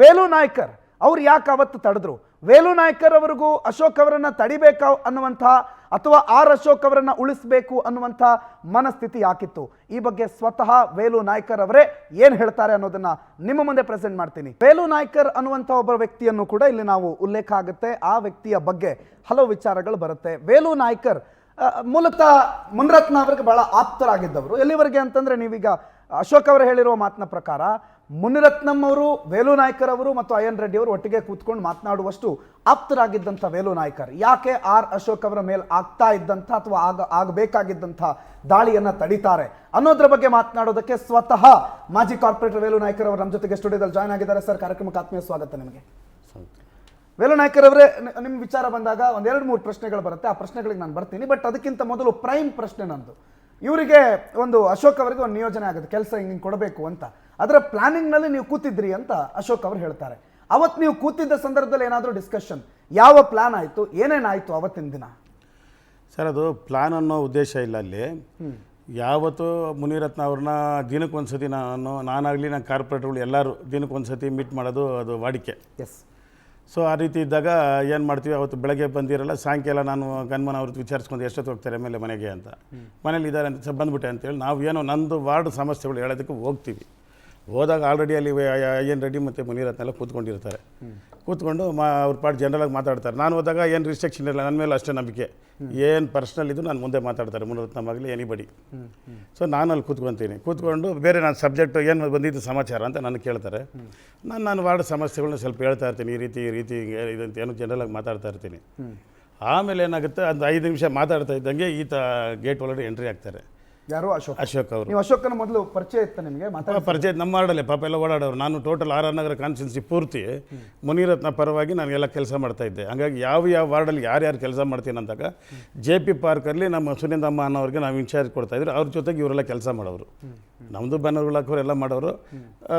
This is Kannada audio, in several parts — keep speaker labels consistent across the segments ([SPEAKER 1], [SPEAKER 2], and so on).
[SPEAKER 1] ವೇಲು ನಾಯ್ಕರ್ ಅವ್ರು ಯಾಕೆ ಅವತ್ತು ತಡೆದ್ರು? ವೇಲು ನಾಯ್ಕರ್ ಅವರಿಗೂ ಅಶೋಕ್ ಅವರನ್ನ ತಡಿಬೇಕಾ ಅನ್ನುವಂಥ ಅಥವಾ ಆರ್ ಅಶೋಕ್ ಅವರನ್ನ ಉಳಿಸಬೇಕು ಅನ್ನುವಂಥ ಮನಸ್ಥಿತಿ ಯಾಕಿತ್ತು? ಈ ಬಗ್ಗೆ ಸ್ವತಃ ವೇಲು ನಾಯ್ಕರ್ ಅವರೇ ಏನು ಹೇಳ್ತಾರೆ ಅನ್ನೋದನ್ನ ನಿಮ್ಮ ಮುಂದೆ ಪ್ರೆಸೆಂಟ್ ಮಾಡ್ತೀನಿ. ವೇಲು ನಾಯ್ಕರ್ ಅನ್ನುವಂಥ ಒಬ್ಬ ವ್ಯಕ್ತಿಯನ್ನು ಕೂಡ ಇಲ್ಲಿ ನಾವು ಉಲ್ಲೇಖ ಆಗುತ್ತೆ. ಆ ವ್ಯಕ್ತಿಯ ಬಗ್ಗೆ ಹಲವು ವಿಚಾರಗಳು ಬರುತ್ತೆ. ವೇಲು ನಾಯ್ಕರ್ ಮೂಲತಃ ಮುನಿರತ್ನ ಅವರಿಗೆ ಬಹಳ ಆಪ್ತರಾಗಿದ್ದವರು. ಎಲ್ಲಿವರೆಗೆ ಅಂತಂದ್ರೆ ನೀವೀಗ ಅಶೋಕ್ ಅವರು ಹೇಳಿರುವ ಮಾತಿನ ಪ್ರಕಾರ ಮುನಿರತ್ನಂ ಅವರು, ವೇಲು ನಾಯ್ಕರ್ ಅವರು ಮತ್ತು ಅಯ್ಯನ್ ರೆಡ್ಡಿ ಅವರು ಒಟ್ಟಿಗೆ ಕೂತ್ಕೊಂಡು ಮಾತನಾಡುವಷ್ಟು ಆಪ್ತರಾಗಿದ್ದಂಥ ವೇಲು ನಾಯ್ಕರ್ ಯಾಕೆ ಆರ್ ಅಶೋಕ್ ಅವರ ಮೇಲೆ ಆಗ್ತಾ ಇದ್ದಂಥ ಅಥವಾ ಆಗಬೇಕಾಗಿದ್ದಂಥ ದಾಳಿಯನ್ನು ತಡೀತಾರೆ ಅನ್ನೋದ್ರ ಬಗ್ಗೆ ಮಾತನಾಡೋದಕ್ಕೆ ಸ್ವತಃ ಮಾಜಿ ಕಾರ್ಪೊರೇಟರ್ ವೇಲು ನಾಯ್ಕರ್ ಅವರು ನಮ್ಮ ಜೊತೆಗೆ ಸ್ಟುಡಿಯೋದಲ್ಲಿ ಜಾಯ್ನ್ ಆಗಿದ್ದಾರೆ. ಸರ್, ಕಾರ್ಯಕ್ರಮಕ್ಕೆ ಆತ್ಮೀಯ ಸ್ವಾಗತ ನಿಮಗೆ. ವೇಲು ನಾಯ್ಕರ್ ಅವರೇ, ನಿಮ್ಮ ವಿಚಾರ ಬಂದಾಗ ಒಂದೆರಡು ಮೂರು ಪ್ರಶ್ನೆಗಳು ಬರುತ್ತೆ. ಆ ಪ್ರಶ್ನೆಗಳಿಗೆ ನಾನು ಬರ್ತೀನಿ. ಬಟ್ ಅದಕ್ಕಿಂತ ಮೊದಲು ಪ್ರೈಮ್ ಪ್ರಶ್ನೆ ನಂದು. ಇವರಿಗೆ ಒಂದು ಅಶೋಕ್ ಅವರಿಗೆ ಒಂದು ನಿಯೋಜನೆ ಆಗುತ್ತೆ, ಕೆಲಸ ಹಿಂಗೆ ಕೊಡಬೇಕು ಅಂತ. ಅದರ ಪ್ಲಾನಿಂಗ್ನಲ್ಲಿ ನೀವು ಕೂತಿದ್ರಿ ಅಂತ ಅಶೋಕ್ ಅವರು ಹೇಳ್ತಾರೆ. ಅವತ್ತು ನೀವು ಕೂತಿದ್ದ ಸಂದರ್ಭದಲ್ಲಿ ಏನಾದರೂ ಡಿಸ್ಕಷನ್, ಯಾವ ಪ್ಲಾನ್ ಆಯಿತು, ಏನೇನಾಯಿತು ಅವತ್ತಿನ ದಿನ?
[SPEAKER 2] ಸರ್, ಅದು ಪ್ಲಾನ್ ಅನ್ನೋ ಉದ್ದೇಶ ಇಲ್ಲ ಅಲ್ಲಿ. ಯಾವತ್ತು ಮುನಿರತ್ನ ಅವ್ರನ್ನ ದಿನಕ್ಕೊಂದ್ಸತಿ ನಾನಾಗಲಿ ನನ್ನ ಕಾರ್ಪೊರೇಟ್ಗಳು ಎಲ್ಲರೂ ದಿನಕ್ಕೊಂದ್ಸತಿ ಮೀಟ್ ಮಾಡೋದು ಅದು ವಾಡಿಕೆ.
[SPEAKER 1] ಎಸ್.
[SPEAKER 2] ಸೊ ಆ ರೀತಿ ಇದ್ದಾಗ ಏನು ಮಾಡ್ತೀವಿ, ಅವತ್ತು ಬೆಳಗ್ಗೆ ಬಂದಿರಲ್ಲ, ಸಾಯಂಕಾಲ ನಾನು ಗನ್ಮನ ಅವ್ರದ್ದು ವಿಚಾರಿಸ್ಕೊಂಡು ಎಷ್ಟೊತ್ತು ಹೋಗ್ತಾರೆ ಮೇಲೆ ಮನೆಗೆ ಅಂತ, ಮನೇಲಿ ಇದ್ದಾರೆ ಅಂತ ಬಂದುಬಿಟ್ಟೆ ಅಂತೇಳಿ ನಾವು ಏನೋ ನಂದು ವಾರ್ಡ್ ಸಮಸ್ಯೆಗಳು ಹೇಳೋದಕ್ಕೆ ಹೋಗ್ತೀವಿ. ಹೋದಾಗ ಆಲ್ರೆಡಿ ಅಲ್ಲಿ ಅಯ್ಯನ್ ರೆಡ್ಡಿ ಮತ್ತು ಮುನಿರತ್ನೆಲ್ಲ ಕೂತ್ಕೊಂಡಿರ್ತಾರೆ. ಕೂತ್ಕೊಂಡು ಅವ್ರ ಪಾರ್ಟ್ ಜನರಲಾಗಿ ಮಾತಾಡ್ತಾರೆ. ನಾನು ಹೋದಾಗ ಏನು ರಿಸ್ಟ್ರಿಕ್ಷನ್ ಇಲ್ಲ, ನನ್ನ ಮೇಲೆ ಅಷ್ಟೇ ನಂಬಿಕೆ. ಏನು ಪರ್ಸ್ನಲ್ ಇದು ನಾನು ಮುಂದೆ ಮಾತಾಡ್ತಾರೆ, ಮುನಿರತ್ನಮಾಗಲಿ ಎನಿಬಡಿ. ಸೊ ನಾನು ಅಲ್ಲಿ ಕೂತ್ಕೊಂಡು ಬೇರೆ ನಾನು ಸಬ್ಜೆಕ್ಟ್ ಏನು ಬಂದಿದ್ದು ಸಮಾಚಾರ ಅಂತ ನನಗೆ ಕೇಳ್ತಾರೆ. ನಾನು ವಾರ್ಡ್ ಸಮಸ್ಯೆಗಳನ್ನ ಸ್ವಲ್ಪ ಹೇಳ್ತಾ ಇರ್ತೀನಿ, ಈ ರೀತಿ ಇದಂತ ಏನು ಜನರಲಾಗಿ ಮಾತಾಡ್ತಾ ಇರ್ತೀನಿ. ಆಮೇಲೆ ಏನಾಗುತ್ತೆ, ಒಂದು 5 ನಿಮಿಷ ಮಾತಾಡ್ತಾ ಇದ್ದಂಗೆ ಈತ ಗೇಟ್ ಒಳಗಡೆ ಎಂಟ್ರಿ ಆಗ್ತಾರೆ.
[SPEAKER 1] ಯಾರು?
[SPEAKER 2] ಅಶೋಕ್ ಅವರು.
[SPEAKER 1] ನೀವು ಅಶೋಕನ ಮೊದಲು ಪರಿಚಯ ಇತ್ತು ನಿಮಗೆ?
[SPEAKER 2] ಪರಿಚಯ ನಮ್ಮ ವಾರ್ಡಲ್ಲೇ ಪಾಪ ಎಲ್ಲ ಓಡಾಡೋರು. ನಾನು ಟೋಟಲ್ ಆರ್ ನಗರ ಕಾನ್ಸ್ಟಿಟ್ಯೂನ್ಸಿ ಪೂರ್ತಿ ಮುನಿರತ್ನ ಪರವಾಗಿ ನಾನೆಲ್ಲ ಕೆಲಸ ಮಾಡ್ತಾಯಿದ್ದೆ. ಹಾಗಾಗಿ ಯಾವ ವಾರ್ಡಲ್ಲಿ ಯಾರ್ಯಾರು ಕೆಲಸ ಮಾಡ್ತೀನಿ ಅಂದಾಗ JP ಪಾರ್ಕಲ್ಲಿ ನಮ್ಮ ಸುನಿಂದಮ್ಮ ಅನ್ನೋರಿಗೆ ನಾವು ಇನ್ಚಾರ್ಜ್ ಕೊಡ್ತಾಯಿದ್ರು. ಅವ್ರ ಜೊತೆಗೆ ಇವರೆಲ್ಲ ಕೆಲಸ ಮಾಡೋರು, ನಮ್ಮದು ಬ್ಯಾನರ್ಗಳು ಹಾಕೋರು ಎಲ್ಲ ಮಾಡೋರು.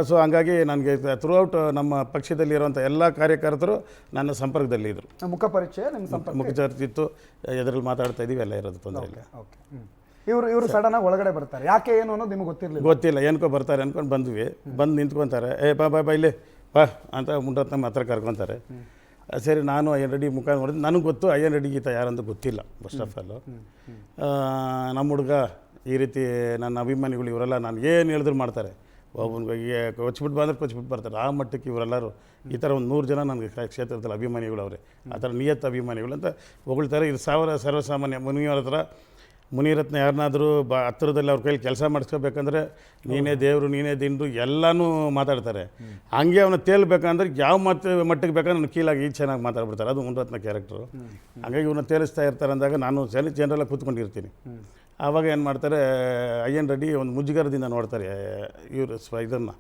[SPEAKER 2] ಸೊ ಹಂಗಾಗಿ ನನಗೆ ಥ್ರೂಔಟ್ ನಮ್ಮ ಪಕ್ಷದಲ್ಲಿರುವಂಥ ಎಲ್ಲ ಕಾರ್ಯಕರ್ತರು ನನ್ನ ಸಂಪರ್ಕದಲ್ಲಿ ಇದ್ದರು.
[SPEAKER 1] ಮುಖ ಪರಿಚಯ,
[SPEAKER 2] ಮುಖ ಚರ್ಚಿತ್ತು, ಎದುರಲ್ಲಿ ಮಾತಾಡ್ತಾ ಇದ್ದೀವಿ, ಎಲ್ಲ ಇರೋದು, ತೊಂದರೆ ಇಲ್ಲ.
[SPEAKER 1] ಇವರು ಸಡನ್ ಆಗಿ ಒಳಗಡೆ ಬರ್ತಾರೆ. ಯಾಕೆ ಏನು ಅನ್ನೋದು ನಿಮಗೆ
[SPEAKER 2] ಗೊತ್ತಿಲ್ಲ. ಏನಕ್ಕೋ ಬರ್ತಾರೆ ಅಂದ್ಕೊಂಡು ಬಂದ್ವಿ. ಬಂದು ನಿಂತ್ಕೊತಾರೆ. ಬಾ ಇಲ್ಲಿ ಬಾ ಅಂತ ಮುನಿರತ್ನ ಹತ್ರ ಕರ್ಕೊತಾರೆ. ಸರಿ, ನಾನು ಅಯ್ಯನ್ ರೆಡ್ಡಿ ಮುಖ ನೋಡಿದ್ರೆ ನನಗೆ ಗೊತ್ತು ಅಯ್ಯನ್ ರೆಡ್ಡಿ ಗೀತ ಯಾರಂತ ಗೊತ್ತಿಲ್ಲ. ಫಸ್ಟ್ ಆಫ್ ಆಲು ನಮ್ಮ ಹುಡುಗ ಈ ರೀತಿ ನನ್ನ ಅಭಿಮಾನಿಗಳು ಇವರೆಲ್ಲ ನಾನು ಏನು ಹೇಳಿದ್ರು ಮಾಡ್ತಾರೆ. ಒಬ್ಬನಿಗೆ ಕೊಚ್ಬಿಟ್ಟು ಬಂದ್ರೆ ಕೊಚ್ಬಿಟ್ಟು ಬರ್ತಾರೆ. ಆ ಮಟ್ಟಕ್ಕೆ ಇವರೆಲ್ಲರೂ ಈ ಥರ ಒಂದು 100 ಜನ ನನಗೆ ಕ್ಷೇತ್ರದಲ್ಲಿ ಅಭಿಮಾನಿಗಳು ಅವರೇ. ಆ ಥರ ನಿಯತ್ ಅಭಿಮಾನಿಗಳು ಅಂತ ಹೊಗಳ್ತಾರೆ. ಇದು ಸರ್ವಸಾಮಾನ್ಯ. ಮುನಿಯವ್ರ ಹತ್ರ ಮುನಿರತ್ನ ಯಾರನ್ನಾದರೂ ಹತ್ತಿರದಲ್ಲಿ ಅವ್ರ ಕೈಲಿ ಕೆಲಸ ಮಾಡಿಸ್ಕೋಬೇಕಂದ್ರೆ ನೀನೇ ದೇವರು, ನೀನೇ ದಿಂಡು ಎಲ್ಲನೂ ಮಾತಾಡ್ತಾರೆ. ಹಂಗೆ ಅವನ್ನ ತೇಲ್ಬೇಕಂದ್ರೆ ಯಾವ ಮಟ್ಟಿಗೆ ಬೇಕಾದ್ರೆ ನನ್ನ ಕೀಲಾಗಿ ಚೆನ್ನಾಗಿ ಮಾತಾಡ್ಬಿಡ್ತಾರೆ. ಅದು ಮುನಿರತ್ನ ಕ್ಯಾರೆಕ್ಟ್ರು. ಹಾಗಾಗಿ ಇವ್ರನ್ನ ತೇಲಿಸ್ತಾ ಇರ್ತಾರೆ ಅಂದಾಗ ನಾನು ಜನರಲ್ಲ ಕೂತ್ಕೊಂಡಿರ್ತೀನಿ. ಆವಾಗ ಏನು ಮಾಡ್ತಾರೆ, ಅಯ್ಯನ್ ರೆಡ್ಡಿ ಒಂದು ಮುಜುಗರದಿಂದ ನೋಡ್ತಾರೆ ಇವರು ಇದನ್ನು.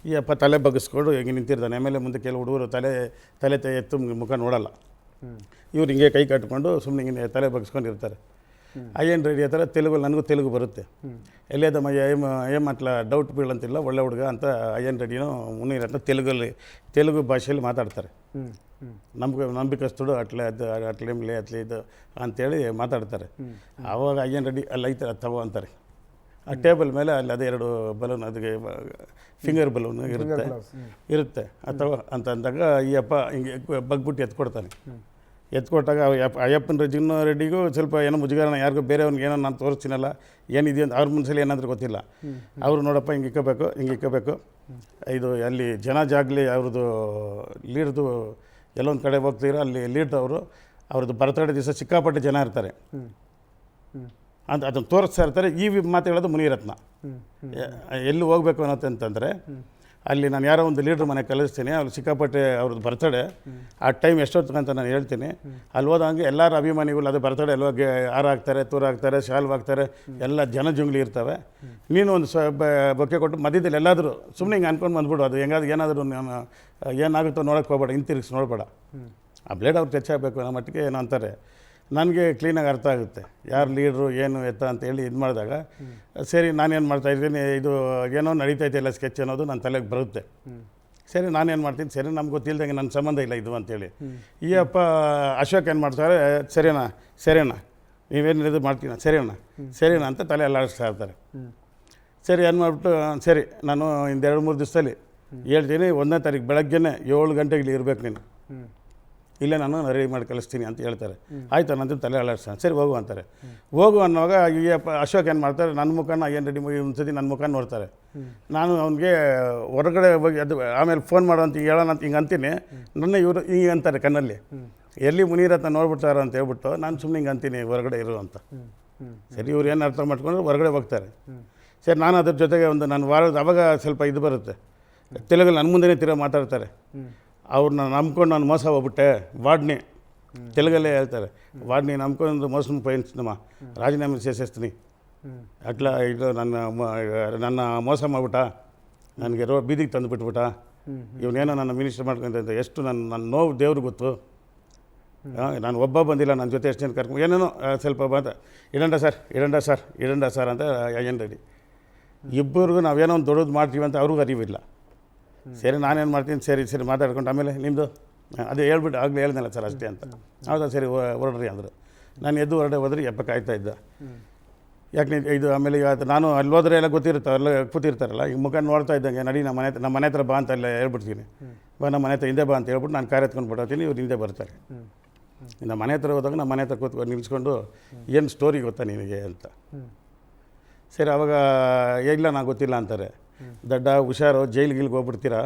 [SPEAKER 2] ಈ ಅಪ್ಪ ತಲೆ ಬಗ್ಗಿಸ್ಕೊಂಡು ಹಿಂಗೆ ನಿಂತಿರ್ತಾನೆ. ಆಮೇಲೆ ಮುಂದೆ ಕೆಲವು ಹುಡುಗರು ತಲೆ ಎತ್ತು ಮುಖ ನೋಡಲ್ಲ. ಇವ್ರು ಹಿಂಗೆ ಕೈ ಕಟ್ಕೊಂಡು ಸುಮ್ಮನೆ ಹಿಂಗೆ ತಲೆ ಬಗ್ಗಿಸ್ಕೊಂಡಿರ್ತಾರೆ. ಅಯ್ಯನ್ ರೆಡ್ಡಿ ಆ ಥರ ತೆಲುಗು, ನನಗೂ ತೆಲುಗು ಬರುತ್ತೆ. ಎಲ್ಲೇದಮ್ಮ ಏಮ್ ಅಟ್ಲ ಡೌಟ್ ಬೀಳಂತಿಲ್ಲ, ಒಳ್ಳೆ ಹುಡುಗ ಅಂತ ಅಯ್ಯನ್ ರೆಡ್ಡಿನೂ ಮುನಿರತ್ನ ತೆಲುಗು ಭಾಷೆಯಲ್ಲಿ ಮಾತಾಡ್ತಾರೆ. ನಂಬಿಕಸ್ತುಡು ಅಟ್ಲೇಮ್ಲೆ ಇದು ಅಂತೇಳಿ ಮಾತಾಡ್ತಾರೆ. ಆವಾಗ ಅಯ್ಯನ್ ರೆಡ್ಡಿ ಅಲ್ಲಿ ಐತೆ ತಗೋ ಅಂತಾರೆ. ಆ ಟೇಬಲ್ ಮೇಲೆ ಅಲ್ಲಿ ಅದೇ 2 ಬಲೂನ್, ಅದಕ್ಕೆ ಫಿಂಗರ್ ಬಲೂನ್ ಇರುತ್ತೆ ಅಥವಾ ಅಂತ ಅಂದಾಗ ಈ ಅಪ್ಪ ಹಿಂಗೆ ಬಗ್ಬಿಟ್ಟು ಎತ್ಕೊಡ್ತಾನೆ. ಎತ್ಕೊಟ್ಟಾಗ ಅಯ್ಯಪ್ಪನ ರೆಡ್ಡಿಗೂ ಸ್ವಲ್ಪ ಏನೋ ಮುಜುಗರಣ, ಯಾರಿಗೂ ಬೇರೆಯವ್ನಿಗೆ ಏನೋ ನಾನು ತೋರಿಸ್ತೀನಲ್ಲ ಏನಿದೆಯೋ ಅಂತ ಅವ್ರ ಮನಸ್ಸಲ್ಲಿ ಏನಾದರೂ ಗೊತ್ತಿಲ್ಲ. ಅವರು ನೋಡಪ್ಪ ಹಿಂಗೆ ಇಕ್ಕಬೇಕು ಇದು ಅಲ್ಲಿ ಜನ ಜಾಗಲಿ ಅವ್ರದ್ದು ಲೀಡ್ದು ಎಲ್ಲೊಂದು ಕಡೆ ಹೋಗ್ತೀರೋ ಅಲ್ಲಿ ಲೀಡ್ದವರು ಅವ್ರದ್ದು ಬರ್ತಡೇ ದಿವಸ ಸಿಕ್ಕಾಪಟ್ಟೆ ಜನ ಇರ್ತಾರೆ ಅಂತ ಅದನ್ನು ತೋರಿಸ್ತಾ ಇರ್ತಾರೆ. ಈ ಮಾತು ಹೇಳೋದು ಮುನಿರತ್ನ. ಎಲ್ಲಿ ಹೋಗ್ಬೇಕು ಅನ್ನೋದಂತಂದರೆ ಅಲ್ಲಿ ನಾನು ಯಾರೋ ಒಂದು ಲೀಡ್ರ್ ಮನೆ ಕಳಿಸ್ತೀನಿ, ಅಲ್ಲಿ ಸಿಕ್ಕಾಪಟ್ಟೆ ಅವ್ರದ್ದು ಬರ್ತಡೇ. ಆ ಟೈಮ್ ಎಷ್ಟೊತ್ತಂತ ನಾನು ಹೇಳ್ತೀನಿ. ಅಲ್ಲಿ ಹೋದಂಗೆ ಎಲ್ಲರ ಅಭಿಮಾನಿಗಳು ಅದು ಬರ್ತಡೇ ಎಲ್ಲ ಹಾರ ಹಾಕ್ತಾರೆ, ತೂರು ಹಾಕ್ತಾರೆ, ಶಾಲ್ವ್ ಹಾಕ್ತಾರೆ, ಎಲ್ಲ ಜನ ಜುಂಗ್ಲಿ ಇರ್ತವೆ. ನೀನು ಒಂದು ಬೊಕ್ಕೆ ಕೊಟ್ಟು ಮಧ್ಯದಲ್ಲಿ ಎಲ್ಲಾದರೂ ಸುಮ್ಮನೆ ಹಿಂಗೆ ಅಂದ್ಕೊಂಡು ಬಂದ್ಬಿಡು. ಅದು ಏನಾದರೂ ನಾನು ಏನಾಗುತ್ತೋ ನೋಡೋಕ್ಕೆ ಹೋಗ್ಬೇಡ, ಹಿಂತಿರುಗಿಸಿ ನೋಡಬೇಡ. ಆ ಬ್ಲೇಡ್ ಅವ್ರು ಟಚ್ ಆಗಬೇಕು ಅನ್ನೋ ಮಟ್ಟಿಗೆ ಏನೋ ಅಂತಾರೆ. ನನಗೆ ಕ್ಲೀನಾಗಿ ಅರ್ಥ ಆಗುತ್ತೆ ಯಾರು ಲೀಡ್ರು ಏನು ಎತ್ತ ಅಂತೇಳಿ ಇದು ಮಾಡಿದಾಗ ಸರಿ ನಾನೇನು ಮಾಡ್ತಾಯಿದ್ದೀನಿ, ಇದು ಏನೋ ನಡೀತೈತೆ ಸ್ಕೆಚ್ ಅನ್ನೋದು ನನ್ನ ತಲೆಗೆ ಬರುತ್ತೆ. ಸರಿ ನಾನೇನು ಮಾಡ್ತೀನಿ, ಸರಿ ನಮ್ಗೆ ಗೊತ್ತಿಲ್ಲದಂಗೆ ನನ್ನ ಸಂಬಂಧ ಇಲ್ಲ ಇದು ಅಂತೇಳಿ. ಈ ಅಪ್ಪ ಅಶೋಕ್ ಏನು ಮಾಡ್ತಾರೆ, ಸರಿನಾ ನೀವೇನು ಇದು ಮಾಡ್ತೀನಿ, ಸರಿನಾ ಅಂತ ತಲೆ ಎಲ್ಲ ಆಡಿಸ್ತಾ ಇರ್ತಾರೆ. ಸರಿ ಏನು ಮಾಡಿಬಿಟ್ಟು ಸರಿ ನಾನು 2-3 ದಿವಸದಲ್ಲಿ ಹೇಳ್ತೀನಿ 1ನೇ ತಾರೀಕು ಬೆಳಗ್ಗೆನೇ 7 ಗಂಟೆಗೆ ಇಲ್ಲಿ ಇರಬೇಕು ನೀನು, ಇಲ್ಲೇ ನಾನು ರೆಡಿ ಮಾಡಿ ಕಳಿಸ್ತೀನಿ ಅಂತ ಹೇಳ್ತಾರೆ. ಆಯ್ತು ನಂತರ ತಲೆ ಅಳಾಡ್ಸ, ಸರಿ ಹೋಗು ಅಂತಾರೆ. ಹೋಗು ಅನ್ನೋವಾಗ ಈ ಅಶೋಕ್ ಏನು ಮಾಡ್ತಾರೆ, ನನ್ನ ಮುಖನ ಏನು ರೆಡಿ ಮಾಡಿ ಒಂದ್ಸತಿ ನನ್ನ ಮುಖ ನೋಡ್ತಾರೆ. ನಾನು ಅವನಿಗೆ ಹೊರಗಡೆ ಹೋಗಿ ಅದು ಆಮೇಲೆ ಫೋನ್ ಮಾಡೋ ಅಂತ ಹೇಳೋಣ ಅಂತ ಹಿಂಗೆ ಅಂತೀನಿ. ನನ್ನ ಇವರು ಹಿಂಗೆ ಅಂತಾರೆ ಕಣ್ಣಲ್ಲಿ, ಎಲ್ಲಿ ಮುನೀರತ್ನ ನೋಡ್ಬಿಡ್ತಾರೋ ಅಂತ ಹೇಳ್ಬಿಟ್ಟು ನಾನು ಸುಮ್ಮನೆ ಹಿಂಗೆ ಅಂತೀನಿ ಹೊರಗಡೆ ಇರು ಅಂತ. ಸರಿ ಇವ್ರು ಏನು ಅರ್ಥ ಮಾಡ್ಕೊಂಡ್ರೆ ಹೊರಗಡೆ ಹೋಗ್ತಾರೆ. ಸರಿ ನಾನು ಅದ್ರ ಜೊತೆಗೆ ಒಂದು ನಾನು ವಾರದ ಅವಾಗ ಸ್ವಲ್ಪ ಇದು ಬರುತ್ತೆ, ತೆಲುಗಲ್ಲಿ ನನ್ನ ಮುಂದೆನೇ ತಿರೋ ಮಾತಾಡ್ತಾರೆ. ಅವ್ರನ್ನ ನಂಬ್ಕೊಂಡು ನಾನು ಮೋಸ ಹೋಗ್ಬಿಟ್ಟೆ ವಾರ್ಡ್ನಿ, ತೆಲುಗಲ್ಲೇ ಹೇಳ್ತಾರೆ, ವಾರ್ಡ್ನಿ ನಂಬ್ಕೊಂಡು ಮೋಸ ಪಯಣಿಸ್ನಮ್ಮ, ರಾಜೀನಾಮೆ ಸೇರಿಸ್ತೀನಿ ಅಟ್లా ಇದು ನನ್ನ ಮೋಸ ಮಾಡ್ಬಿಟ್ಟ, ನನಗೆ ಬೀದಿಗೆ ತಂದು ಬಿಟ್ಬಿಟ್ಟ, ಇವನೇನೋ ನನ್ನ ಮಿನಿಸ್ಟರ್ ಮಾಡ್ಕೊಂತ ಎಷ್ಟು ನನ್ನ ನೋವು ದೇವ್ರಿಗೆ ಗೊತ್ತು. ನಾನು ಒಬ್ಬ ಬಂದಿಲ್ಲ, ನನ್ನ ಜೊತೆ ಎಷ್ಟು ಜನ ಕರ್ಕೊಂಡು ಏನೇನೋ ಸ್ವಲ್ಪ ಬಂದ ಇಡಂಡ ಸರ್ ಅಂತ ಏನು ರೆಡಿ. ಇಬ್ಬರಿಗೂ ನಾವೇನೋ ಒಂದು ದೊಡ್ಡದು ಮಾಡ್ತೀವಿ ಅಂತ ಅವ್ರಿಗೂ ಅರಿವಿಲ್ಲ. ಸರಿ ನಾನೇನು ಮಾಡ್ತೀನಿ, ಸರಿ ಮಾತಾಡ್ಕೊಂಡು ಆಮೇಲೆ ನಿಮ್ಮದು ಅದೇ ಹೇಳ್ಬಿಟ್ಟು ಆಗಲೇ ಹೇಳ್ದಲ್ಲ ಸರ್ ಅಷ್ಟೇ ಅಂತ. ಹೌದಾ ಸರಿ ಹೊರಡ್ರಿ ಅಂದರು. ನಾನು ಎದ್ದು ಹೊರಡೆ ಹೋದ್ರೆ ಎಪ್ಪ ಕಾಯ್ತಾ ಇದ್ದ. ಯಾಕೆ ಇದು ಆಮೇಲೆ ನಾನು ಅಲ್ಲಿ ಹೋದ್ರೆ ಎಲ್ಲ ಗೊತ್ತಿರ್ತಾವಲ್ಲ ಕೂತಿರ್ತಾರಲ್ಲ, ಈಗ ಮುಖ ನೋಡ್ತಾ ಇದ್ದಂಗೆ ನಡಿ ನಮ್ಮ ಮನೆ ಹತ್ರ ಬಾ ಅಂತ ಎಲ್ಲ ಹೇಳ್ಬಿಡ್ತೀನಿ. ನಮ್ಮ ಮನೆ ಹತ್ರ ಹಿಂದೆ ಬಾ ಅಂತ ಹೇಳ್ಬಿಟ್ಟು ನಾನು ಕಾರ್ ಎತ್ಕೊಂಡು ಬಿಡೋತೀನಿ, ಇವ್ರು ಹಿಂದೆ ಬರ್ತಾರೆ. ನಮ್ಮ ಮನೆ ಹತ್ರ ಹೋದಾಗ ನಮ್ಮ ಮನೆ ಹತ್ರ ಕೂತ್ಕೊಂಡು ನಿಲ್ಸ್ಕೊಂಡು ಏನು ಸ್ಟೋರಿ ಗೊತ್ತಾ ನಿನಗೆ ಅಂತ. ಸರಿ ಅವಾಗ ಇಲ್ಲ ನಾನು ಗೊತ್ತಿಲ್ಲ ಅಂತಾರೆ. ದಡ್ಡ ಹುಷಾರು, ಜೈಲಿಗೆ ಹೋಗ್ಬಿಡ್ತೀರಾ,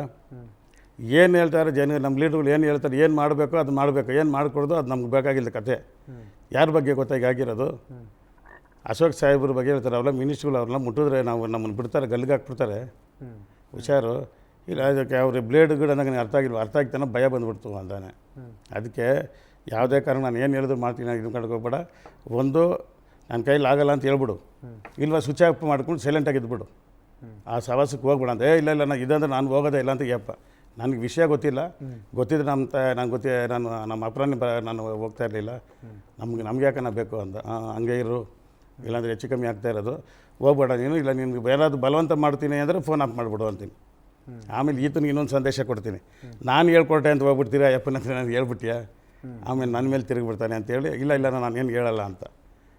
[SPEAKER 2] ಏನು ಹೇಳ್ತಾರೆ ಜನ ನಮ್ಮ ಲೀಡ್ರುಗಳು ಏನು ಹೇಳ್ತಾರೆ, ಏನು ಮಾಡಬೇಕು ಅದು ಮಾಡಬೇಕು, ಏನು ಮಾಡಿಕೊಡೋದು ಅದು ನಮ್ಗೆ ಬೇಕಾಗಿಲ್ಲ ಕತೆ. ಯಾರ ಬಗ್ಗೆ ಗೊತ್ತಾಗಿ ಆಗಿರೋದು, ಅಶೋಕ್ ಸಾಹೇಬ್ರ ಬಗ್ಗೆ ಹೇಳ್ತಾರೆ. ಅವೆಲ್ಲ ಮಿನಿಸ್ಟ್ರುಗಳು ಅವ್ರನ್ನ ಮುಟ್ಟಿದ್ರೆ ನಮ್ಮನ್ನು ಬಿಡ್ತಾರೆ, ಗಲ್ಲಿಗೆ ಹಾಕ್ಬಿಡ್ತಾರೆ. ಹುಷಾರು ಇಲ್ಲ, ಅದಕ್ಕೆ ಅವ್ರಿಗೆ ಬ್ಲೇಡ್ ಗಿಡ ನನಗೆ ಅರ್ಥ ಆಗ್ತಾನೆ ಭಯ ಬಂದುಬಿಡ್ತು ಅಂತಾನೆ. ಅದಕ್ಕೆ ಯಾವುದೇ ಕಾರಣ ನಾನು ಏನು ಹೇಳಿದ್ರು ಮಾಡ್ತೀನಿ, ಇದು ಕಳ್ಕೊಬೇಡ. ಒಂದು ನನ್ನ ಕೈಲಿ ಆಗಲ್ಲ ಅಂತ ಹೇಳ್ಬಿಡು, ಇಲ್ವಾ ಸ್ವಿಚ್ ಆಫ್ ಮಾಡ್ಕೊಂಡು ಸೈಲೆಂಟಾಗಿ ಇದ್ಬಿಡು, ಆ ಸವಾಸಕ್ಕೆ ಹೋಗ್ಬೇಡ ಅಂತ. ಇಲ್ಲ ನಾನು ಇದಂದ್ರೆ ನಾನು ಹೋಗೋದೇ ಇಲ್ಲ ಅಂತ ಯಪ್ಪ. ನನಗೆ ವಿಷಯ ಗೊತ್ತಿದ್ರೆ ನಾನು ನಮ್ಮ ಅಪ್ರಾಣಿ ನಾನು ಹೋಗ್ತಾ ಇರಲಿಲ್ಲ, ನಮ್ಗೆ ಯಾಕನ್ನ ಬೇಕು ಅಂತ. ಹಂಗೆ ಇರು, ಇಲ್ಲಾಂದರೆ ಹೆಚ್ಚು ಕಮ್ಮಿ ಆಗ್ತಾ ಇರೋದು, ಹೋಗ್ಬೇಡ ನೀನು, ಇಲ್ಲ ನಿನ್ಗೆ ಬೇರಾದ್ರು ಬಲವಂತ ಮಾಡ್ತೀನಿ ಅಂದರೆ ಫೋನ್ ಆಫ್ ಮಾಡಿಬಿಡು ಅಂತೀನಿ. ಆಮೇಲೆ ಈತನಿಗೆ ಇನ್ನೊಂದು ಸಂದೇಶ ಕೊಡ್ತೀನಿ, ನಾನು ಹೇಳ್ಕೊಟ್ಟೆ ಅಂತ ಹೋಗ್ಬಿಡ್ತೀರಾ ಯಪ್ಪನ ಹತ್ರ ನಾನು ಹೇಳ್ಬಿಟ್ಯಾ, ಆಮೇಲೆ ನನ್ನ ಮೇಲೆ ತಿರುಗಿಬಿಡ್ತಾನೆ ಅಂತೇಳಿ. ಇಲ್ಲ ನಾನು ಏನು ಹೇಳಲ್ಲ ಅಂತ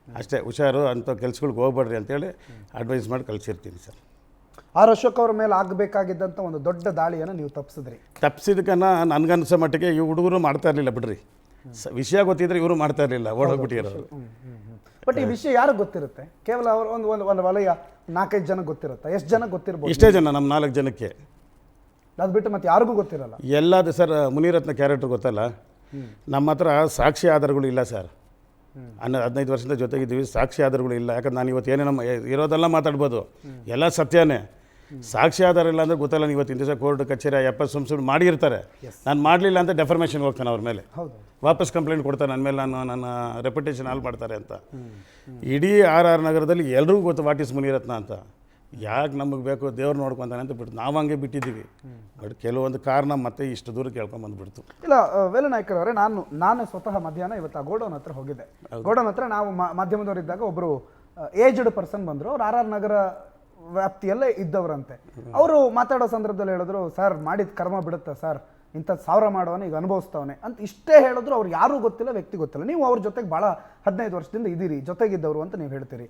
[SPEAKER 2] ಅಷ್ಟೇ. ಹುಷಾರು, ಅಂಥ ಕೆಲ್ಸಗಳಿಗೆ ಹೋಗ್ಬೇಡ್ರಿ ಅಂತೇಳಿ ಅಡ್ವೈಸ್ ಮಾಡಿ ಕಳಿಸಿರ್ತೀನಿ ಸರ್.
[SPEAKER 1] ಆರ್ ಅಶೋಕ್ ಅವ್ರ ಮೇಲೆ ಆಗಬೇಕಾಗಿದ್ದಂಥ ಒಂದು ದೊಡ್ಡ ದಾಳಿಯನ್ನು ನೀವು
[SPEAKER 2] ತಪ್ಪಿಸಿದಕ್ಕನ್ನ ನನಗನ್ಸೋ ಮಟ್ಟಿಗೆ ಈ ಹುಡುಗರು ಮಾಡ್ತಾ ಇರಲಿಲ್ಲ ಬಿಡ್ರಿ. ವಿಷಯ ಗೊತ್ತಿದ್ರೆ ಇವರು ಮಾಡ್ತಾ ಇರಲಿಲ್ಲ, ಓಡೋಗ್ಬಿಟ್ಟಿರೋರು.
[SPEAKER 1] ಬಟ್ ಈ ವಿಷಯ ಯಾರಿಗೆ ಗೊತ್ತಿರುತ್ತೆ? ಕೇವಲ ಅವರು ಒಂದು ವಲಯ 4-5 ಜನ ಗೊತ್ತಿರುತ್ತೆ. ಎಷ್ಟು ಜನ ಗೊತ್ತಿರ್ಬೋದು?
[SPEAKER 2] ಇಷ್ಟೇ ಜನ, ನಮ್ಮ 4 ಜನಕ್ಕೆ.
[SPEAKER 1] ಅದು ಬಿಟ್ಟು ಮತ್ತೆ ಯಾರಿಗೂ ಗೊತ್ತಿರಲ್ಲ.
[SPEAKER 2] ಎಲ್ಲದು ಸರ್ ಮುನಿರತ್ನ ಕ್ಯಾರೆಕ್ಟರ್ ಗೊತ್ತಲ್ಲ, ನಮ್ಮ ಹತ್ರ ಸಾಕ್ಷಿ ಆಧಾರಗಳು ಇಲ್ಲ ಸರ್. 15 ವರ್ಷದ ಜೊತೆಗಿದ್ದೀವಿ, ಸಾಕ್ಷಿ ಆಧಾರಗಳು ಇಲ್ಲ. ಯಾಕಂದ್ರೆ ನಾನು ಇವತ್ತು ಏನೇ ನಮ್ಮ ಇರೋದೆಲ್ಲ ಮಾತಾಡ್ಬೋದು, ಎಲ್ಲ ಸತ್ಯನೇ. ಸಾಕ್ಷಿ ಆಧಾರ ಇಲ್ಲ ಅಂದರೆ ಗೊತ್ತಲ್ಲ, ಇವತ್ತಿನ ದಿವಸ ಕೋರ್ಟ್ ಕಚೇರಿ ಸುಮ್ಮನೆ ಮಾಡಿರ್ತಾರೆ. ನಾನು ಮಾಡಲಿಲ್ಲ ಅಂತ ಡೆಫರ್ಮೇಷನ್ ಹೋಗ್ತಾನೆ ಅವ್ರ ಮೇಲೆ, ವಾಪಸ್ ಕಂಪ್ಲೇಂಟ್ ಕೊಡ್ತಾರೆ ನನ್ನ ಮೇಲೆ, ನನ್ನ ರೆಪ್ಯುಟೇಷನ್ ಹಾಳು ಮಾಡ್ತಾರೆ ಅಂತ. ಇಡೀ RR ನಗರದಲ್ಲಿ ಎಲ್ರಿಗೂ ಗೊತ್ತು ವಾಟ್ ಇಸ್ ಮುನಿರತ್ನ ಅಂತ. ಯಾಕೆ ನಮಗೆ ಬೇಕು, ದೇವ್ರು ನೋಡ್ಕೊತಾನೆ ಅಂತ ಬಿಟ್ಟು ನಾವು ಹಂಗೆ ಬಿಟ್ಟಿದ್ದೀವಿ. ಬಟ್ ಕೆಲವೊಂದು ಕಾರಣ ಮತ್ತೆ ಇಷ್ಟು ದೂರ ಕೇಳ್ಕೊಂಬಂದ್ಬಿಡ್ತು.
[SPEAKER 1] ಇಲ್ಲ ವೇಲುನಾಯ್ಕರ್ ಅವರೇ, ನಾನು ಸ್ವತಃ ಮಧ್ಯಾಹ್ನ ಇವತ್ತು ಆ ಗೋಡೌನ್ ಹತ್ರ ಹೋಗಿದ್ದೆ. ಗೋಡೌನ್ ಹತ್ರ ನಾವು ಮಾಧ್ಯಮದವರಿದ್ದಾಗ ಒಬ್ಬರು ಏಜ್ಡ್ ಪರ್ಸನ್ ಬಂದರು. ಅವ್ರು RR ನಗರ ವ್ಯಾಪ್ತಿಯಲ್ಲೇ ಇದ್ದವರಂತೆ. ಅವರು ಮಾತಾಡೋ ಸಂದರ್ಭದಲ್ಲಿ ಹೇಳಿದ್ರು, ಸರ್ ಮಾಡಿದ ಕರ್ಮ ಬಿಡುತ್ತೆ ಸರ್, ಇಂಥದ್ದು 1000 ಮಾಡೋವನೇ ಈಗ ಅನುಭವಿಸ್ತವನೆ ಅಂತ ಇಷ್ಟೇ ಹೇಳಿದ್ರು. ಅವ್ರು ಯಾರೂ ಗೊತ್ತಿಲ್ಲ, ವ್ಯಕ್ತಿ ಗೊತ್ತಿಲ್ಲ. ನೀವು ಅವ್ರ ಜೊತೆಗೆ ಭಾಳ 15 ವರ್ಷದಿಂದ ಇದ್ದೀರಿ, ಜೊತೆಗಿದ್ದವರು ಅಂತ ನೀವು ಹೇಳ್ತೀರಿ.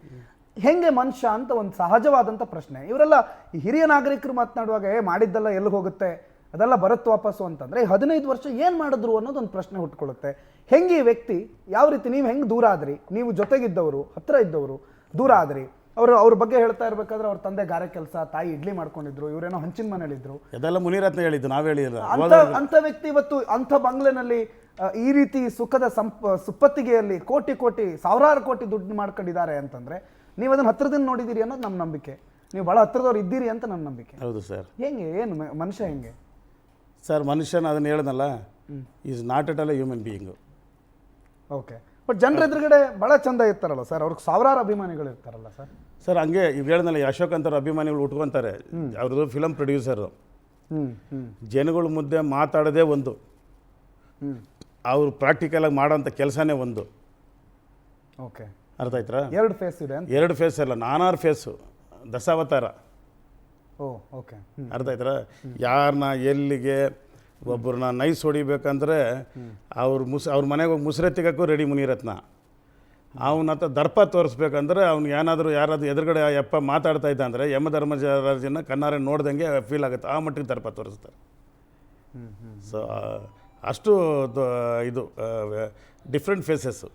[SPEAKER 1] ಹೆಂಗೆ ಮನುಷ್ಯ ಅಂತ ಒಂದು ಸಹಜವಾದಂಥ ಪ್ರಶ್ನೆ. ಇವರೆಲ್ಲ ಈ ಹಿರಿಯ ನಾಗರಿಕರು ಮಾತನಾಡುವಾಗ ಮಾಡಿದ್ದೆಲ್ಲ ಎಲ್ಲಿ ಹೋಗುತ್ತೆ, ಅದೆಲ್ಲ ಬರುತ್ತೆ ವಾಪಸ್ಸು ಅಂತಂದರೆ 15 ವರ್ಷ ಏನು ಮಾಡಿದ್ರು ಅನ್ನೋದು ಒಂದು ಪ್ರಶ್ನೆ ಹುಟ್ಕೊಳ್ಳುತ್ತೆ. ಹೆಂಗೆ ಈ ವ್ಯಕ್ತಿ, ಯಾವ ರೀತಿ ನೀವು ಹೆಂಗೆ ದೂರ ಆದ್ರಿ? ನೀವು ಜೊತೆಗಿದ್ದವರು, ಹತ್ತಿರ ಇದ್ದವರು ದೂರ ಆದ್ರಿ. ಅವ್ರ ಬಗ್ಗೆ ಹೇಳ್ತಾ ಇರಬೇಕಾದ್ರೆ ಅವ್ರ ತಂದೆ ಗಾರೆ ಕೆಲಸ, ತಾಯಿ ಇಡ್ಲಿ ಮಾಡ್ಕೊಂಡಿದ್ರು, ಇವರೇನೋ ಹಂಚಿನ ಮನೇಲಿದ್ರು.
[SPEAKER 2] ಅದೆಲ್ಲ ಮುನಿರತ್ನ ಹೇಳಿದ್ದು, ನಾವು ಹೇಳಿಲ್ಲ.
[SPEAKER 1] ಅಂಥ ವ್ಯಕ್ತಿ ಇವತ್ತು ಅಂಥ ಬಂಗ್ಲೆನಲ್ಲಿ ಈ ರೀತಿ ಸುಖದ ಸುಪ್ಪತ್ತಿಗೆಯಲ್ಲಿ ಕೋಟಿ ಸಾವಿರಾರು ಕೋಟಿ ದುಡ್ಡು ಮಾಡ್ಕೊಂಡಿದ್ದಾರೆ ಅಂತಂದ್ರೆ ನೀವು ಅದನ್ನ ಹತ್ತಿರದಿಂದ ನೋಡಿದ್ದೀರಿ ಅನ್ನೋದು ನಮ್ಮ ನಂಬಿಕೆ. ನೀವು ಭಾಳ ಹತ್ತಿರದವ್ರು ಇದ್ದೀರಿ ಅಂತ ನನ್ನ ನಂಬಿಕೆ.
[SPEAKER 2] ಹೌದು ಸರ್.
[SPEAKER 1] ಹೆಂಗೆ, ಏನು ಮನುಷ್ಯ ಹೆಂಗೆ
[SPEAKER 2] ಸರ್? ಮನುಷ್ಯನ ಅದನ್ನು ಹೇಳ್ದಲ್ಲ, is not at all A human being.
[SPEAKER 1] Okay, but ಜನರ ಎದುರುಗಡೆ ಭಾಳ ಚಂದ ಇರ್ತಾರಲ್ಲ ಸರ್, ಅವ್ರಿಗೆ ಸಾವಿರಾರು ಅಭಿಮಾನಿಗಳು ಇರ್ತಾರಲ್ಲ ಸರ್.
[SPEAKER 2] ಸರ್ ಹಂಗೆ ಈಗ ಹೇಳ್ದಲ್ಲ, ಅಶೋಕ್ ಅಂತಾರೆ ಅಭಿಮಾನಿಗಳು ಉಟ್ಕೊತಾರೆ. ಅವ್ರದ್ದು ಫಿಲಮ್ ಪ್ರೊಡ್ಯೂಸರು. ಜನಗಳ ಮುದ್ದೆ ಮಾತಾಡೋದೇ ಒಂದು, ಅವ್ರು ಪ್ರಾಕ್ಟಿಕಲಾಗಿ ಮಾಡೋಂಥ ಕೆಲಸನೇ ಒಂದು.
[SPEAKER 1] ಓಕೆ,
[SPEAKER 2] ಅರ್ಥ ಆಯ್ತಾ?
[SPEAKER 1] 2 ಫೇಸ್ ಇದೆ.
[SPEAKER 2] 2 ಫೇಸ್ ಅಲ್ಲ, 4 ಫೇಸು, ದಶಾವತಾರ.
[SPEAKER 1] ಓಕೆ,
[SPEAKER 2] ಅರ್ಥ ಆಯ್ತಾ? ಯಾರನ್ನ ಎಲ್ಲಿಗೆ ಒಬ್ಬರನ್ನ ನೈಸ್ ಹೊಡಿಬೇಕಂದ್ರೆ ಅವ್ರ ಮನೆಗೆ ಹೋಗಿ ಮುಸ್ರೆ ತೆಗೋಕ್ಕೂ ರೆಡಿ ಮುನಿರತ್ನ. ಅವನ ಹತ್ರ ದರ್ಪ ತೋರಿಸ್ಬೇಕಂದ್ರೆ ಅವ್ನಿಗೆ ಏನಾದರೂ ಯಾರಾದರೂ ಎದುರುಗಡೆ ಯಪ್ಪ ಮಾತಾಡ್ತಾ ಇದ್ದ ಅಂದರೆ ಯಮಧರ್ಮರಾಜನ ಕಣ್ಣಾರೆ ನೋಡ್ದಂಗೆ ಫೀಲ್ ಆಗುತ್ತೆ, ಆ ಮಟ್ಟಿಗೆ ದರ್ಪ ತೋರಿಸ್ತಾರೆ. ಸೊ ಅಷ್ಟು ಇದು ಡಿಫ್ರೆಂಟ್ ಫೇಸಸ್ಸು.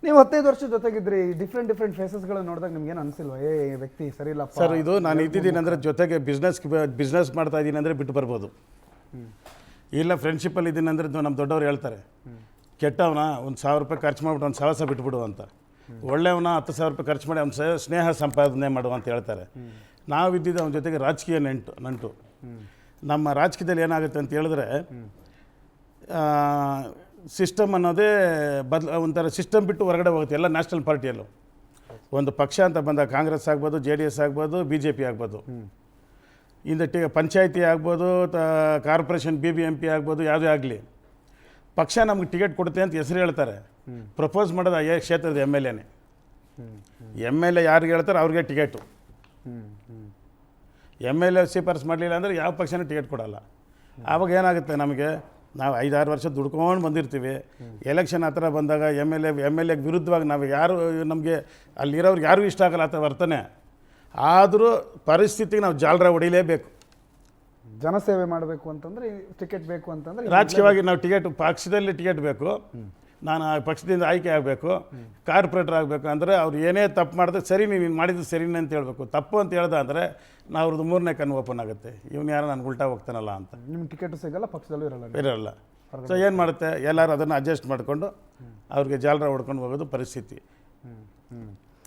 [SPEAKER 1] ನೀವು 15 ವರ್ಷ ಜೊತೆಗಿದ್ರಿ, ಡಿಫ್ರೆಂಟ್ ಫೇಸಸ್ಗಳು ನೋಡಿದಾಗ ನಿಮ್ಗೇನು ಅನಿಸಿಲ್ವಾ ಈ ವ್ಯಕ್ತಿ ಸರಿ ಇಲ್ಲ
[SPEAKER 2] ಸರ್? ಇದು ನಾನು ಇದ್ದಿದ್ದೀನಿ ಅಂದರೆ ಜೊತೆಗೆ ಬಿಸ್ನೆಸ್ ಮಾಡ್ತಾ ಇದ್ದೀನಿ ಅಂದರೆ ಬಿಟ್ಟು ಬರ್ಬೋದು, ಇಲ್ಲ ಫ್ರೆಂಡ್ಶಿಪ್ಪಲ್ಲಿ ಇದ್ದೀನಿ ಅಂದರೆ ನಮ್ಮ ದೊಡ್ಡವ್ರು ಹೇಳ್ತಾರೆ ಕೆಟ್ಟವನ 1,000 ರೂಪಾಯಿ ಖರ್ಚು ಮಾಡಿಬಿಟ್ಟು ಒಂದು ಸಹವಾಸ ಬಿಟ್ಬಿಡು ಅಂತ, ಒಳ್ಳೆಯವನ 10,000 ರೂಪಾಯಿ ಖರ್ಚು ಮಾಡಿ ಅವ್ನ ಸ್ನೇಹ ಸಂಪಾದನೆ ಮಾಡುವ ಅಂತ ಹೇಳ್ತಾರೆ. ನಾವಿದ್ದಿದ್ದು ಅವನ ಜೊತೆಗೆ ರಾಜಕೀಯ ನಂಟು. ನಮ್ಮ ರಾಜಕೀಯದಲ್ಲಿ ಏನಾಗುತ್ತೆ ಅಂತ ಹೇಳಿದ್ರೆ ಸಿಸ್ಟಮ್ ಅನ್ನೋದೇ ಒಂಥರ ಸಿಸ್ಟಮ್ ಬಿಟ್ಟು ಹೊರಗಡೆ ಹೋಗುತ್ತೆ. ಎಲ್ಲ ನ್ಯಾಷನಲ್ ಪಾರ್ಟಿಯಲ್ಲೂ ಒಂದು ಪಕ್ಷ ಅಂತ ಬಂದಾಗ ಕಾಂಗ್ರೆಸ್ ಆಗ್ಬೋದು, JDS ಆಗ್ಬೋದು, BJP ಆಗ್ಬೋದು, ಇಂದ ಪಂಚಾಯತಿ ಆಗ್ಬೋದು, ಕಾರ್ಪೊರೇಷನ್ BBMP ಆಗ್ಬೋದು, ಯಾವುದೇ ಆಗಲಿ ಪಕ್ಷ ನಮ್ಗೆ ಟಿಕೆಟ್ ಕೊಡುತ್ತೆ ಅಂತ ಹೆಸರು ಹೇಳ್ತಾರೆ. ಪ್ರಪೋಸ್ ಮಾಡೋದು ಆ ಕ್ಷೇತ್ರದ MLAನೇ. MLA ಯಾರಿಗೆ ಹೇಳ್ತಾರೆ ಅವ್ರಿಗೆ ಟಿಕೆಟು. MLA ಶಿಫಾರಸು ಮಾಡಲಿಲ್ಲ ಅಂದರೆ ಯಾವ ಪಕ್ಷನೂ ಟಿಕೆಟ್ ಕೊಡೋಲ್ಲ. ಆವಾಗ ಏನಾಗುತ್ತೆ, ನಮಗೆ ನಾವು 5-6 ವರ್ಷ ದುಡ್ಕೊಂಡು ಬಂದಿರ್ತೀವಿ, ಎಲೆಕ್ಷನ್ ಹತ್ರ ಬಂದಾಗ MLA ವಿರುದ್ಧವಾಗಿ ನಾವು ಯಾರು ನಮಗೆ ಅಲ್ಲಿರೋರಿಗೆ ಯಾರಿಗೂ ಇಷ್ಟ ಆಗಲ್ಲ ಆ ಥರ ವರ್ತನೆ. ಆದರೂ ಪರಿಸ್ಥಿತಿಗೆ ನಾವು ಜಾಲರ ಹೊಡಿಲೇಬೇಕು.
[SPEAKER 1] ಜನಸೇವೆ ಮಾಡಬೇಕು ಅಂತಂದ್ರೆ ಟಿಕೆಟ್ ಬೇಕು ಅಂತಂದ್ರೆ
[SPEAKER 2] ರಾಜಕೀಯವಾಗಿ ನಾವು ಪಕ್ಷದಲ್ಲಿ ಟಿಕೆಟ್ ಬೇಕು, ನಾನು ಆ ಪಕ್ಷದಿಂದ ಆಯ್ಕೆ ಆಗಬೇಕು, ಕಾರ್ಪೊರೇಟರ್ ಆಗಬೇಕು ಅಂದರೆ ಅವ್ರು ಏನೇ ತಪ್ಪು ಮಾಡಿದ್ರೆ ಸರಿ ನೀನು ಮಾಡಿದ್ದು ಸರಿನೇ ಅಂತ ಹೇಳಬೇಕು. ತಪ್ಪು ಅಂತ ಹೇಳ್ದ ಅಂದರೆ ನಾವು ಅವ್ರದ್ದು 3ನೇ ಕಣ್ಣು ಓಪನ್ ಆಗುತ್ತೆ, ಇವನು ಯಾರು ನಾನು ಉಲ್ಟಾ ಹೋಗ್ತಾನಲ್ಲ ಅಂತ.
[SPEAKER 1] ನಿಮ್ಗೆ ಟಿಕೆಟು ಸಿಗಲ್ಲ, ಪಕ್ಷದಲ್ಲೂ
[SPEAKER 2] ಇರಲ್ಲ. ಸೊ ಏನು ಮಾಡುತ್ತೆ, ಎಲ್ಲರೂ ಅದನ್ನು ಅಡ್ಜಸ್ಟ್ ಮಾಡಿಕೊಂಡು ಅವ್ರಿಗೆ ಜಾಲರ ಹೊಡ್ಕೊಂಡು ಹೋಗೋದು ಪರಿಸ್ಥಿತಿ.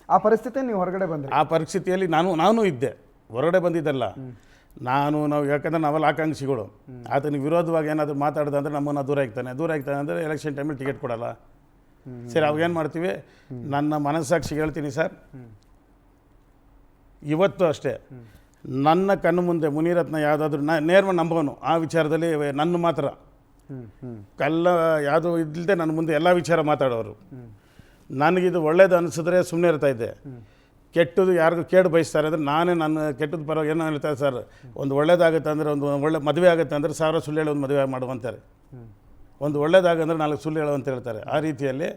[SPEAKER 1] ಆ ಪರಿಸ್ಥಿತಿ ನೀವು ಹೊರಗಡೆ ಬಂದ್ರಿ.
[SPEAKER 2] ಆ ಪರಿಸ್ಥಿತಿಯಲ್ಲಿ ನಾನು ಇದ್ದೆ, ಹೊರಗಡೆ ಬಂದಿದ್ದಲ್ಲ ನಾವು. ಯಾಕಂದರೆ ನಾವೆಲ್ಲ ಆಕಾಂಕ್ಷಿಗಳು. ಆತನಿಗೆ ವಿರೋಧವಾಗಿ ಏನಾದರೂ ಮಾತಾಡ್ದೆ ಅಂದರೆ ನಮ್ಮನ್ನು ದೂರ ಆಗ್ತಾನೆ ಅಂದರೆ ಎಲೆಕ್ಷನ್ ಟೈಮಲ್ಲಿ ಟಿಕೆಟ್ ಕೊಡಲ್ಲ. ಸರಿ, ಅವಾಗ ಏನು ಮಾಡ್ತೀವಿ, ನನ್ನ ಮನಸ್ಸಾಕ್ಷಿಗೆ ಹೇಳ್ತೀನಿ ಸರ್, ಇವತ್ತು ಅಷ್ಟೇ ನನ್ನ ಕಣ್ಣು ಮುಂದೆ ಮುನಿರತ್ನ ಯಾವುದಾದ್ರೂ ನೇರವಾಗಿ ನಂಬೋನು ಆ ವಿಚಾರದಲ್ಲಿ ನನ್ನ ಮಾತ್ರ ಯಾವುದೂ ಇಲ್ಲದೆ ನನ್ನ ಮುಂದೆ ಎಲ್ಲ ವಿಚಾರ ಮಾತಾಡೋರು. ನನಗಿದು ಒಳ್ಳೇದು ಅನಿಸಿದ್ರೆ ಸುಮ್ಮನೆ ಇರ್ತಾ ಇದ್ದೆ. ಕೆಟ್ಟದ್ದು ಯಾರಿಗೂ ಕೇಡು ಬಯಸ್ತಾರೆ ಅಂದರೆ ನಾನೇ ನನ್ನ ಕೆಟ್ಟದ್ದು ಪರವಾಗಿ ಏನೋ ಹೇಳ್ತಾರೆ ಸರ್, ಒಂದು ಒಳ್ಳೇದಾಗುತ್ತೆ ಅಂದರೆ ಒಂದು ಒಳ್ಳೆ ಮದುವೆ ಆಗುತ್ತೆ ಅಂದರೆ 1000 ಸುಳ್ಳು ಹೇಳೋ ಒಂದು ಮದುವೆ ಮಾಡುವಂತಾರೆ, ಒಂದು ಒಳ್ಳೇದಾಗಂದ್ರೆ 4 ಸುಳ್ಳು ಹೇಳೋ ಅಂತ ಹೇಳ್ತಾರೆ. ಆ ರೀತಿಯಲ್ಲಿ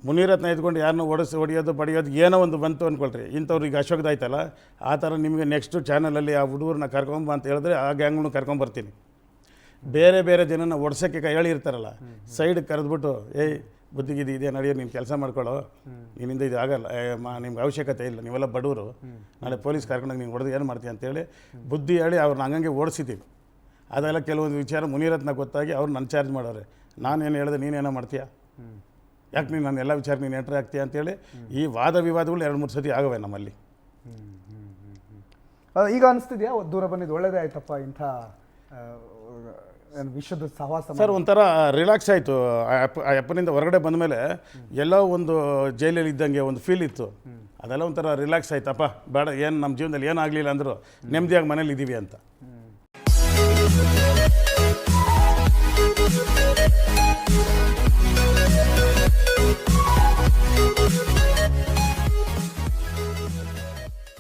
[SPEAKER 2] ಮುನಿರತ್ನ ಇದ್ಕೊಂಡು ಯಾರನ್ನೂ ಹೊಡೆಯೋದು ಬಡಿಯೋದು ಏನೋ ಒಂದು ಬಂತು ಅಂದ್ಕೊಳ್ರಿ. ಇಂಥವ್ರಿಗೆ ಅಶೋಕ್ದಾಯ್ತಲ್ಲ, ಆ ಥರ ನಿಮಗೆ ನೆಕ್ಸ್ಟು ಚಾನಲಲ್ಲಿ ಆ ಹುಡುಗರನ್ನ ಕರ್ಕೊಂಬ ಅಂತ ಹೇಳಿದ್ರೆ ಆ ಗ್ಯಾಂಗ್ನು ಕರ್ಕೊಂಬರ್ತೀನಿ. ಬೇರೆ ಜನನ ಒಡ್ಸೋಕ್ಕೆ ಹೇಳಿರ್ತಾರಲ್ಲ, ಸೈಡ್ಗೆ ಕರೆದ್ಬಿಟ್ಟು ಏಯ್ ಬುದ್ಧಿಗಿದ್ದು ಇದೆ ನಡೆಯೋ, ನೀನು ಕೆಲಸ ಮಾಡ್ಕೊಳ್ಳೋ, ನಿನ್ನಿಂದ ಇದು ಆಗಲ್ಲ, ನಿಮ್ಗೆ ಅವಶ್ಯಕತೆ ಇಲ್ಲ, ನೀವೆಲ್ಲ ಬಡವರು, ನಾಳೆ ಪೊಲೀಸ್ ಕರ್ಕೊಂಡಾಗ ನೀನು ಹೊಡೆದು ಏನು ಮಾಡ್ತೀಯ ಅಂತೇಳಿ ಬುದ್ಧಿ ಹೇಳಿ ಅವ್ರನ್ನ ಹಂಗಂಗೆ ಓಡಿಸಿದ್ದೀವಿ. ಅದೆಲ್ಲ ಕೆಲವೊಂದು ವಿಚಾರ ಮುನಿರತ್ನ ಗೊತ್ತಾಗಿ ಅವ್ರು ನನ್ನ ಚಾರ್ಜ್ ಮಾಡೋರೆ. ನಾನೇನು ಹೇಳಿದೆ ನೀನೇನೋ ಮಾಡ್ತೀಯಾ, ಯಾಕೆ ನೀನು ನನ್ನ ಎಲ್ಲ ವಿಚಾರ ನೀನು ಎಂಟ್ರಿ ಆಗ್ತೀಯ ಅಂತೇಳಿ ಈ ವಾದ ವಿವಾದಗಳು 2-3 ಸತಿ ಆಗವೆ ನಮ್ಮಲ್ಲಿ.
[SPEAKER 1] ಈಗ ಅನಿಸ್ತಿದ್ಯಾ ದೂರ ಬಂದಿದ್ದು ಒಳ್ಳೇದೇ ಆಯ್ತಪ್ಪ, ಇಂಥ ವಿಷಯದ ಸಹವಾಸ
[SPEAKER 2] ಸರ್? ಒಂಥರ ರಿಲ್ಯಾಕ್ಸ್ ಆಯಿತು. ಆ ಅಪ್ಪನಿಂದ ಹೊರಗಡೆ ಬಂದ ಮೇಲೆ ಎಲ್ಲೋ ಒಂದು ಜೈಲಲ್ಲಿ ಇದ್ದಂಗೆ ಒಂದು ಫೀಲ್ ಇತ್ತು. ಅದೆಲ್ಲ ಒಂಥರ ರಿಲ್ಯಾಕ್ಸ್ ಆಯ್ತಪ್ಪ, ಬೇಡ ಏನು ನಮ್ಮ ಜೀವನದಲ್ಲಿ ಏನಾಗಲಿಲ್ಲ ಅಂದರೂ ನೆಮ್ಮದಿಯಾಗಿ ಮನೇಲಿ ಇದ್ದೀವಿ ಅಂತ.